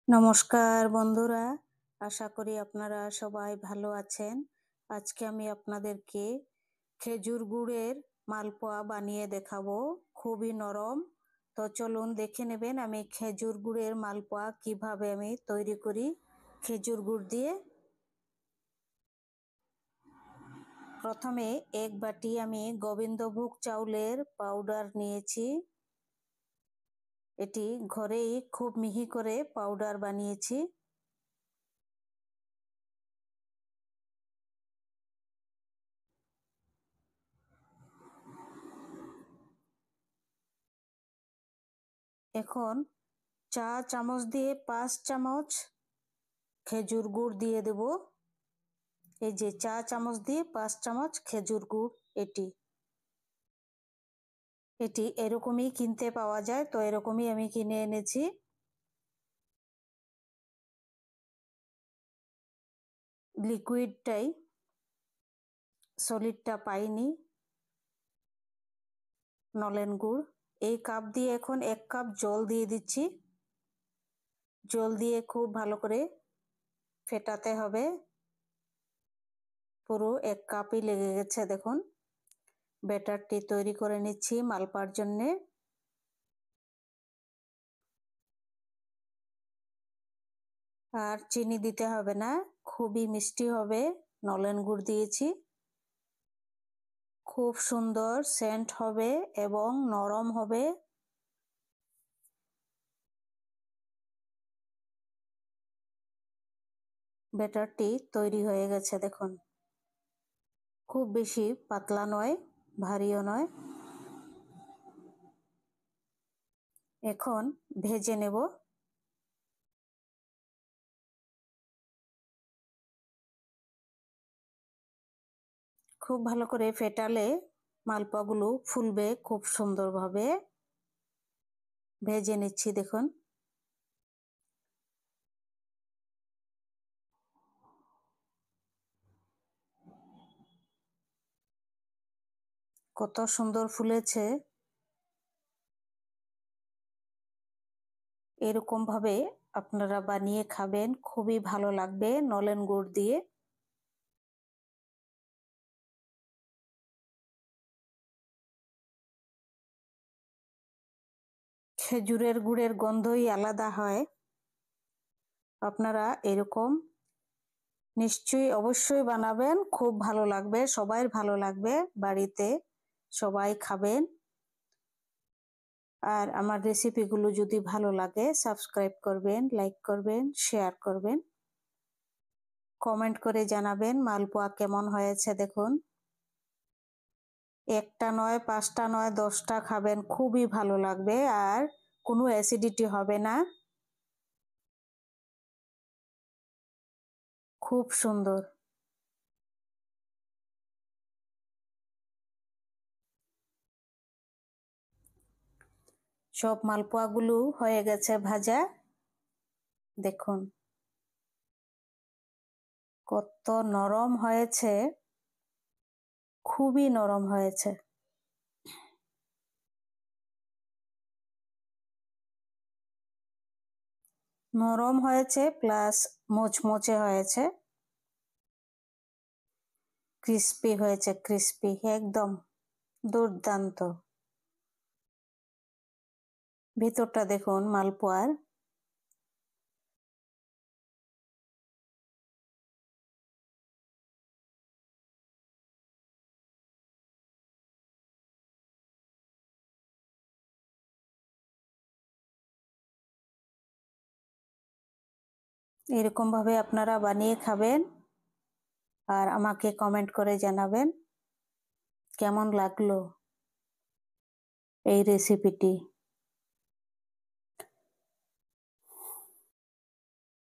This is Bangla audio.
নমস্কার বন্ধুরা, আশা করি আপনারা সবাই ভালো আছেন। আজকে আমি আপনাদেরকে খেজুর গুড়ের মালপোয়া বানিয়ে দেখাবো, খুবই নরম। তো চলুন দেখে নেবেন আমি খেজুর গুড়ের মালপোয়া কিভাবে আমি তৈরি করি খেজুর গুড় দিয়ে। প্রথমে এক বাটি আমি গোবিন্দভোগ চাউলের পাউডার নিয়েছি। এটি ঘরেই খুব মিহি করে পাউডার বানিয়েছি। এখন চা চামচ দিয়ে 5 চামচ খেজুর গুড় দিয়ে দেব। এই যে চা চামচ দিয়ে 5 চামচ খেজুর গুড়, এটি এরকমই কিনতে পাওয়া যায়, তো এরকমই আমি কিনে এনেছি। লিকুইডটাই, সলিডটা পাইনি। নলেন গুড় এই কাপ দিয়ে এখন 1 কাপ জল দিয়ে দিচ্ছি। জল দিয়ে খুব ভালো করে ফেটাতে হবে। পুরো 1 কাপই লেগে গেছে। দেখুন ব্যাটারটি তৈরি করে নিচ্ছি মালপার জন্যে। আর চিনি দিতে হবে না, খুবই মিষ্টি হবে, নলেন গুড় দিয়েছি। খুব সুন্দর সেন্ট হবে এবং নরম হবে। ব্যাটারটি তৈরি হয়ে গেছে দেখুন। খুব বেশি পাতলা নয়, ভারীও নয়। এখন ভেজে নেব। খুব ভালো করে ফেটালে মালপোয়াগুলো ফুলবে খুব সুন্দরভাবে। ভেজে নিচ্ছি দেখুন। কত সুন্দর ফুলেছে। এরকম ভাবে আপনারা বানিয়ে খাবেন, খুবই ভালো লাগবে নলেন গুড় দিয়ে। খেজুরের গুড়ের গন্ধই আলাদা হয়। আপনারা এরকম নিশ্চয়ই অবশ্যই বানাবেন, খুব ভালো লাগবে, সবাই ভালো লাগবে, বাড়িতে সবাই খাবেন। আর আমার রেসিপিগুলো যদি ভালো লাগে সাবস্ক্রাইব করবেন, লাইক করবেন, শেয়ার করবেন, কমেন্ট করে জানাবেন মালপোয়া কেমন হয়েছে। দেখুন একটা নয়, 5টা নয়, 10টা খাবেন, খুবই ভালো লাগবে আর কোনো অ্যাসিডিটি হবে না। খুব সুন্দর। সব মালপোয়াগুলো হয়ে গেছে ভাজা। দেখুন কত নরম হয়েছে, খুবই নরম হয়েছে। নরম হয়েছে প্লাস মুচমুচে হয়েছে, ক্রিস্পি হয়েছে, ক্রিস্পি একদম দুর্দান্ত। ভিতরটা দেখুন মালপোয়ার। এরকম ভাবে আপনারা বানিয়ে খাবেন আর আমাকে কমেন্ট করে জানাবেন কেমন লাগলো এই রেসিপিটি।